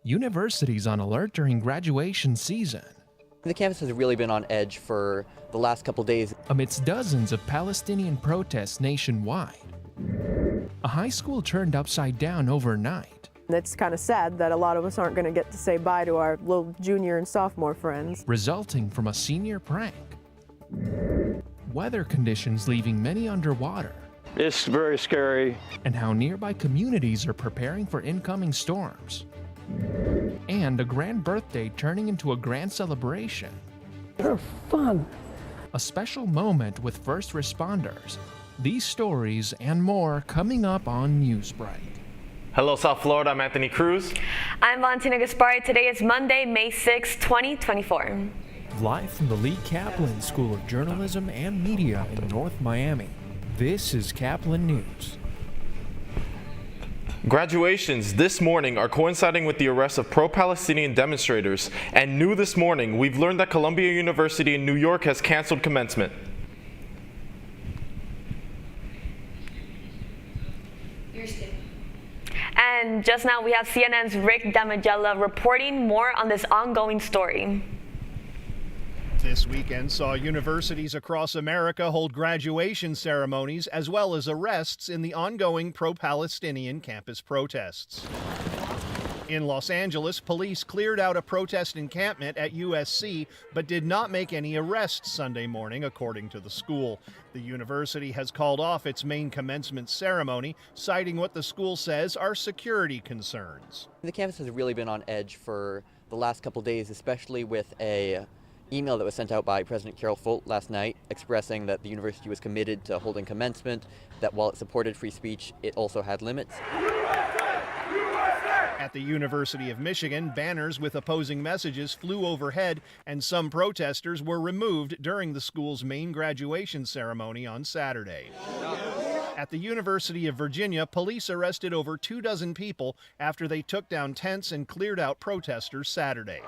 Universities on alert during graduation season. The campus has really been on edge for the last couple days. Amidst dozens of Palestinian protests nationwide, a high school turned upside down overnight. It's kind of sad that a lot of us aren't going to get to say bye to our little junior and sophomore friends. Resulting from a senior prank. Weather conditions leaving many underwater. It's very scary. And how nearby communities are preparing for incoming storms. And a grand birthday turning into a grand celebration. They're fun. A special moment with first responders. These stories and more coming up on Newsbreak. Hello, South Florida. I'm Anthony Cruz. I'm Valentina Gaspari. Today is Monday, May 6, 2024. Live from the Lee Caplin School of Journalism and Media in North Miami, this is Caplin News. Graduations this morning are coinciding with the arrest of pro-Palestinian demonstrators, and new this morning, we've learned that Columbia University in New York has canceled commencement. And just now we have CNN's Rick Damigella reporting more on this ongoing story. This weekend saw universities across America hold graduation ceremonies as well as arrests in the ongoing pro-Palestinian campus protests. In Los Angeles, police cleared out a protest encampment at USC but did not make any arrests Sunday morning, according to the school. The university has called off its main commencement ceremony, citing what the school says are security concerns. The campus has really been on edge for the last couple days, especially with a email that was sent out by President Carol Folt last night expressing that the university was committed to holding commencement, that while it supported free speech, it also had limits. At the University of Michigan, banners with opposing messages flew overhead, and some protesters were removed during the school's main graduation ceremony on Saturday. At the University of Virginia, police arrested over 24 people after they took down tents and cleared out protesters Saturday.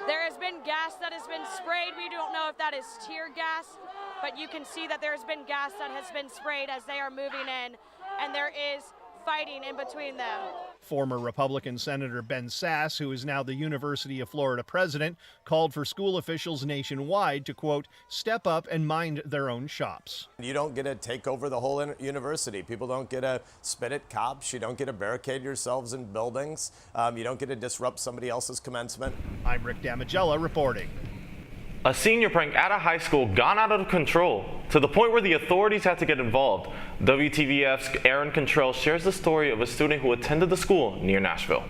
There has been gas that has been sprayed. We don't know if that is tear gas, but you can see that there has been gas that has been sprayed as they are moving in, and there is fighting in between them. Former Republican Senator Ben Sasse, who is now the University of Florida president, called for school officials nationwide to, quote, step up and mind their own shops. You don't get to take over the whole university. People don't get to spit at cops. You don't get to barricade yourselves in buildings. You don't get to disrupt somebody else's commencement. I'm Rick Damigella reporting. A senior prank at a high school gone out of control to the point where the authorities had to get involved. WTVF's Aaron Contrell shares the story of a student who attended the school near Nashville.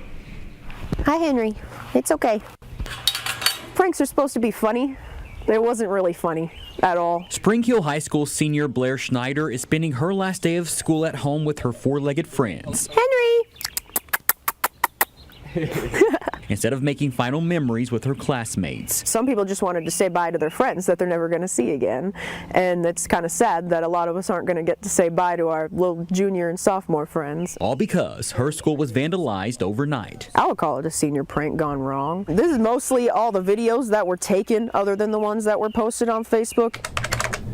Hi, Henry. It's okay. Pranks are supposed to be funny. It wasn't really funny at all. Spring Hill High School senior Blair Schneider is spending her last day of school at home with her four-legged friends. Henry! Instead of making final memories with her classmates. Some people just wanted to say bye to their friends that they're never going to see again. And it's kind of sad that a lot of us aren't going to get to say bye to our little junior and sophomore friends. All because her school was vandalized overnight. I would call it a senior prank gone wrong. This is mostly all the videos that were taken other than the ones that were posted on Facebook.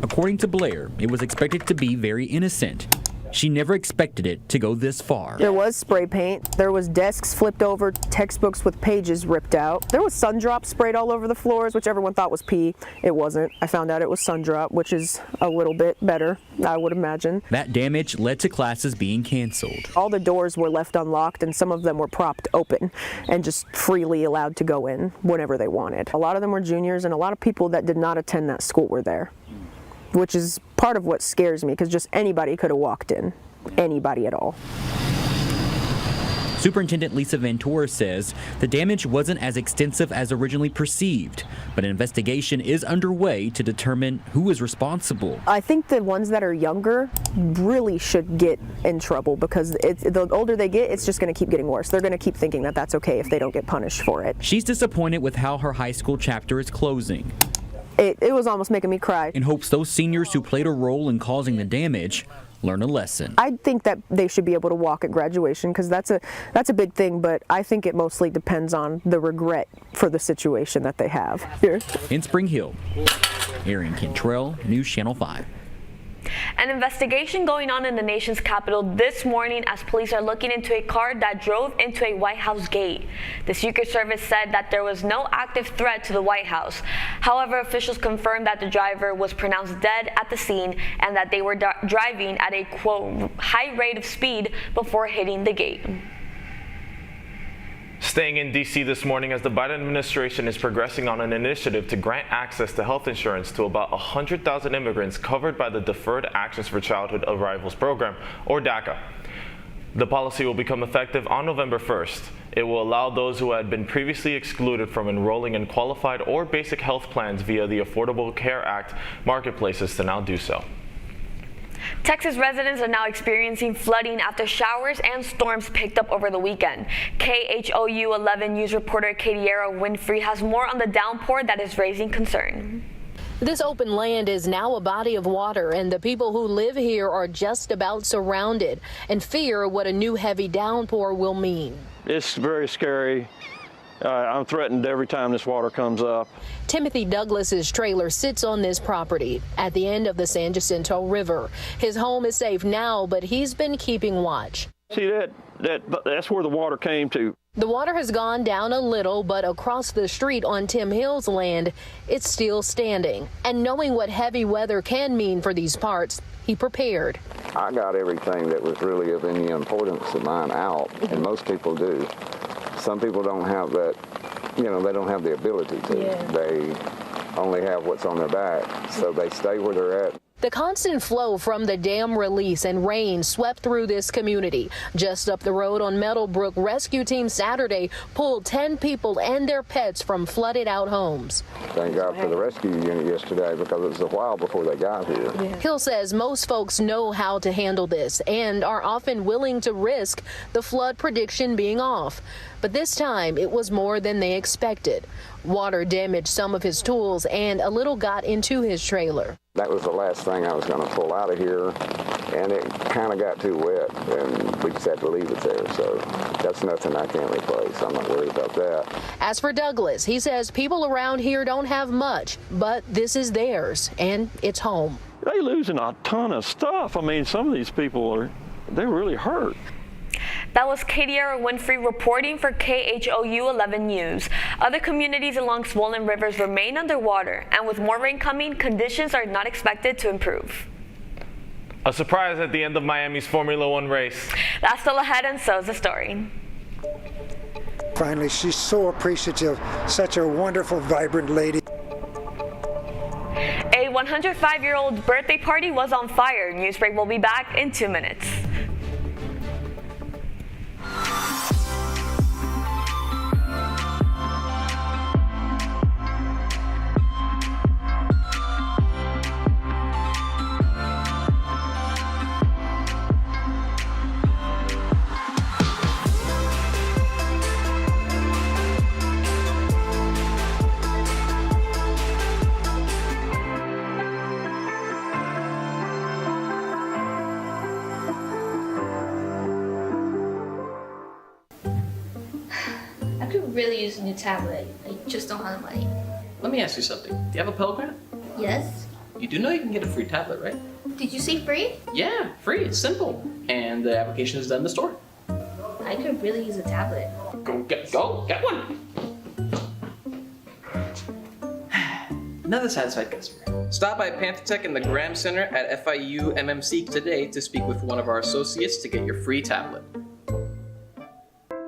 According to Blair, it was expected to be very innocent. She never expected it to go this far. There was spray paint. There was desks flipped over, textbooks with pages ripped out. There was sun drop sprayed all over the floors, which everyone thought was pee. It wasn't. I found out it was sun drop, which is a little bit better, I would imagine. That damage led to classes being canceled. All the doors were left unlocked, and some of them were propped open and just freely allowed to go in whenever they wanted. A lot of them were juniors, and a lot of people that did not attend that school were there, which is part of what scares me, because just anybody could have walked in. Anybody at all. Superintendent Lisa Ventura says the damage wasn't as extensive as originally perceived, but an investigation is underway to determine who is responsible. I think the ones that are younger really should get in trouble, because the older they get, it's just going to keep getting worse. They're going to keep thinking that that's okay if they don't get punished for it. She's disappointed with how her high school chapter is closing. It was almost making me cry. In hopes those seniors who played a role in causing the damage learn a lesson. I think that they should be able to walk at graduation, because that's a big thing, but I think it mostly depends on the regret for the situation that they have. Here. In Spring Hill, Aaron Cantrell, News Channel 5. An investigation going on in the nation's capital this morning as police are looking into a car that drove into a White House gate. The Secret Service said that there was no active threat to the White House. However, officials confirmed that the driver was pronounced dead at the scene and that they were driving at a, quote, high rate of speed before hitting the gate. Staying in D.C. this morning as the Biden administration is progressing on an initiative to grant access to health insurance to about 100,000 immigrants covered by the Deferred Actions for Childhood Arrivals program, or DACA. The policy will become effective on November 1st. It will allow those who had been previously excluded from enrolling in qualified or basic health plans via the Affordable Care Act marketplaces to now do so. Texas residents are now experiencing flooding after showers and storms picked up over the weekend. KHOU 11 News reporter Katiera Winfrey has more on the downpour that is raising concern. This open land is now a body of water, and the people who live here are just about surrounded and fear what a new heavy downpour will mean. It's very scary. I'm threatened every time this water comes up. Timothy Douglas's trailer sits on this property at the end of the San Jacinto River. His home is safe now, but he's been keeping watch. See that's where the water came to. The water has gone down a little, but across the street on Tim Hill's land, it's still standing. And knowing what heavy weather can mean for these parts, he prepared. I got everything that was really of any importance of mine out, and most people do. Some people don't have that, they don't have the ability to. Yeah. They only have what's on their back, so they stay where they're at. The constant flow from the dam release and rain swept through this community. Just up the road on Meadowbrook, rescue team Saturday pulled 10 people and their pets from flooded out homes. Thank God for the rescue unit yesterday because it was a while before they got here. Yeah. Hill says most folks know how to handle this and are often willing to risk the flood prediction being off. But this time it was more than they expected. Water damaged some of his tools and a little got into his trailer. That was the last thing I was going to pull out of here, and it kind of got too wet, and we just had to leave it there. So that's nothing I can't replace. I'm not worried about that. As for Douglas, he says people around here don't have much, but this is theirs, and it's home. They're losing a ton of stuff. I mean, some of these people they're really hurt. That was Katiera Winfrey reporting for KHOU 11 News. Other communities along swollen rivers remain underwater, and with more rain coming, conditions are not expected to improve. A surprise at the end of Miami's Formula One race. That's still ahead, and so is the story. Finally, she's so appreciative, such a wonderful, vibrant lady. A 105-year-old birthday party was on fire. Newsbreak will be back in 2 minutes. Really use a new tablet. I just don't have the money. Let me ask you something. Do you have a Pell Grant? Yes. You do know you can get a free tablet, right? Did you say free? Yeah, free. It's simple. And the application is done in the store. I could really use a tablet. Go get one. Another satisfied customer. Stop by Pantotech in the Graham Center at FIU MMC today to speak with one of our associates to get your free tablet.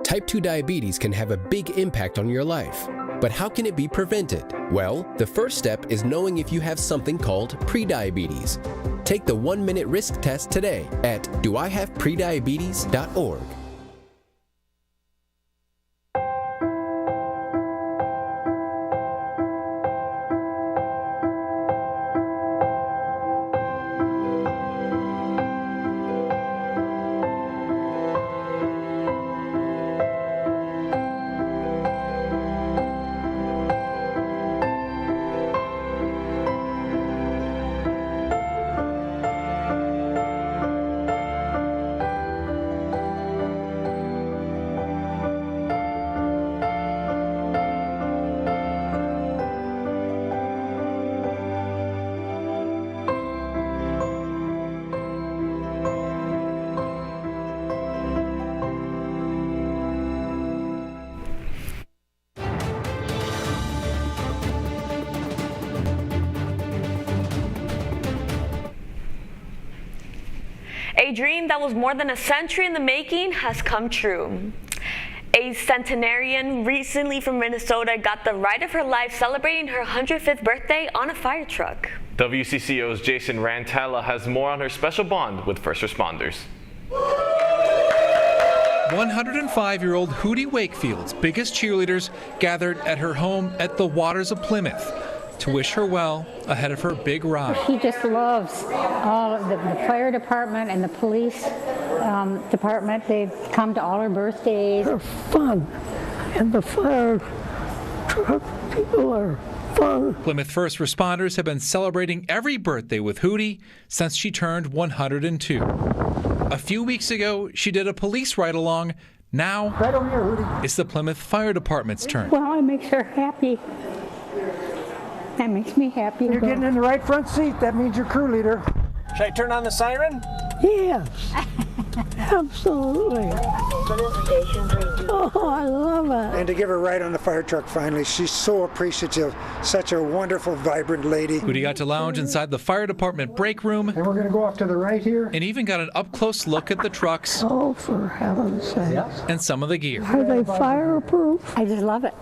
Type 2 diabetes can have a big impact on your life. But how can it be prevented? Well, the first step is knowing if you have something called prediabetes. Take the 1-minute risk test today at doihaveprediabetes.org. A dream that was more than a century in the making has come true. A centenarian recently from Minnesota got the ride of her life celebrating her 105th birthday on a fire truck. WCCO's Jason Rantala has more on her special bond with first responders. 105-year-old Hootie Wakefield's biggest cheerleaders gathered at her home at the Waters of Plymouth to wish her well ahead of her big ride. She just loves all of the fire department and the police department. They've come to all her birthdays. They're fun, and the fire truck people are fun. Plymouth first responders have been celebrating every birthday with Hootie since she turned 102. A few weeks ago, she did a police ride-along. Now, right over here, Hootie. It's the Plymouth Fire Department's turn. Well, it makes her happy. That makes me happy. You're getting in the right front seat. That means you're crew leader. Should I turn on the siren? Yes. Absolutely. Oh, I love it. And to give her a ride on the fire truck finally, she's so appreciative. Such a wonderful, vibrant lady. Hootie got to lounge inside the fire department break room. And we're going to go off to the right here. And even got an up-close look at the trucks. Oh, for heaven's sake. And some of the gear. Are they fireproof? I just love it.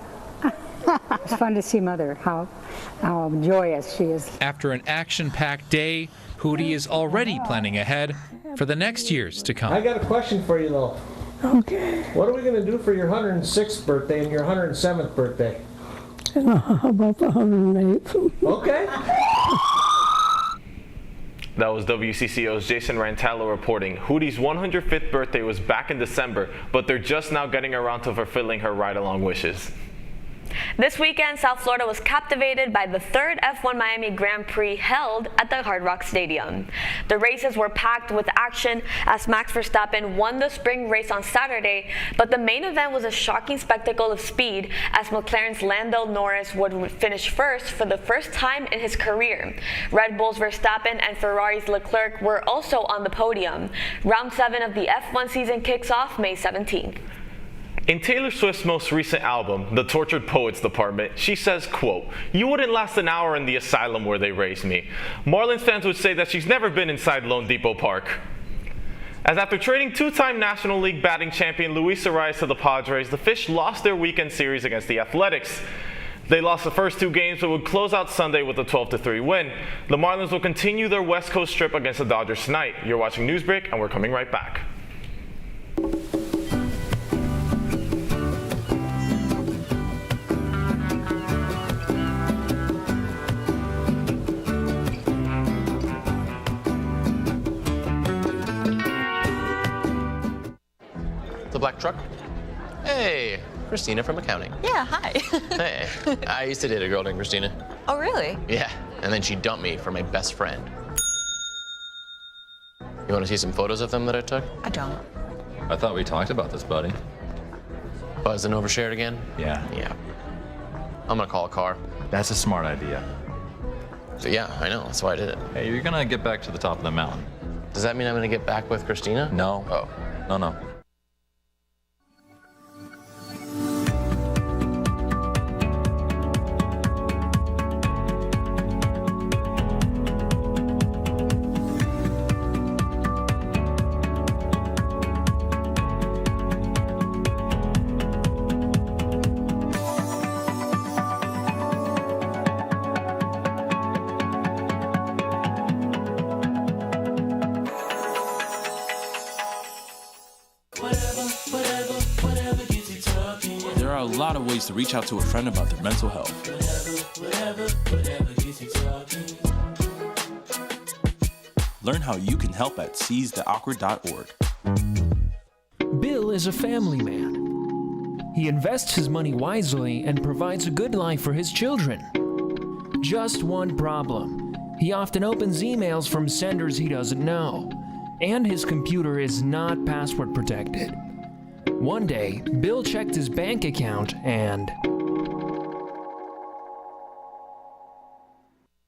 It's fun to see Mother, how joyous she is. After an action-packed day, Hootie is already planning ahead for the next years to come. I got a question for you, though. Okay. What are we going to do for your 106th birthday and your 107th birthday? How about the 108th? Okay. That was WCCO's Jason Rantala reporting. Hootie's 105th birthday was back in December, but they're just now getting around to fulfilling her ride-along wishes. This weekend, South Florida was captivated by the third F1 Miami Grand Prix held at the Hard Rock Stadium. The races were packed with action as Max Verstappen won the spring race on Saturday, but the main event was a shocking spectacle of speed as McLaren's Lando Norris would finish first for the first time in his career. Red Bull's Verstappen and Ferrari's Leclerc were also on the podium. Round 7 of the F1 season kicks off May 17th. In Taylor Swift's most recent album, The Tortured Poets Department, she says, quote, "You wouldn't last an hour in the asylum where they raised me." Marlins fans would say that she's never been inside Lone Depot Park. As after trading two-time National League batting champion Luis Arias to the Padres, the Fish lost their weekend series against the Athletics. They lost the first 2 games but would close out Sunday with a 12-3 win. The Marlins will continue their West Coast trip against the Dodgers tonight. You're watching Newsbreak, and we're coming right back. The black truck? Hey, Christina from accounting. Yeah, hi. Hey, I used to date a girl named Christina. Oh, really? Yeah, and then she dumped me for my best friend. You want to see some photos of them that I took? I don't. I thought we talked about this, buddy. Buzz and overshared again? Yeah. Yeah. I'm gonna call a car. That's a smart idea. So yeah, I know, that's why I did it. Hey, you're gonna get back to the top of the mountain. Does that mean I'm gonna get back with Christina? No. Oh. No. There are a lot of ways to reach out to a friend about their mental health. Learn how you can help at seizetheawkward.org. Bill is a family man. He invests his money wisely and provides a good life for his children. Just one problem. He often opens emails from senders he doesn't know, and his computer is not password protected. One day, Bill checked his bank account and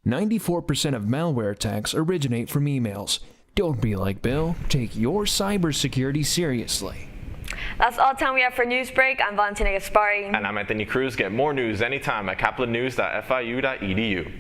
94% of malware attacks originate from emails. Don't be like Bill. Take your cybersecurity seriously. That's all the time we have for Newsbreak. I'm Valentina Gaspari. And I'm Anthony Cruz. Get more news anytime at caplinnews.fiu.edu.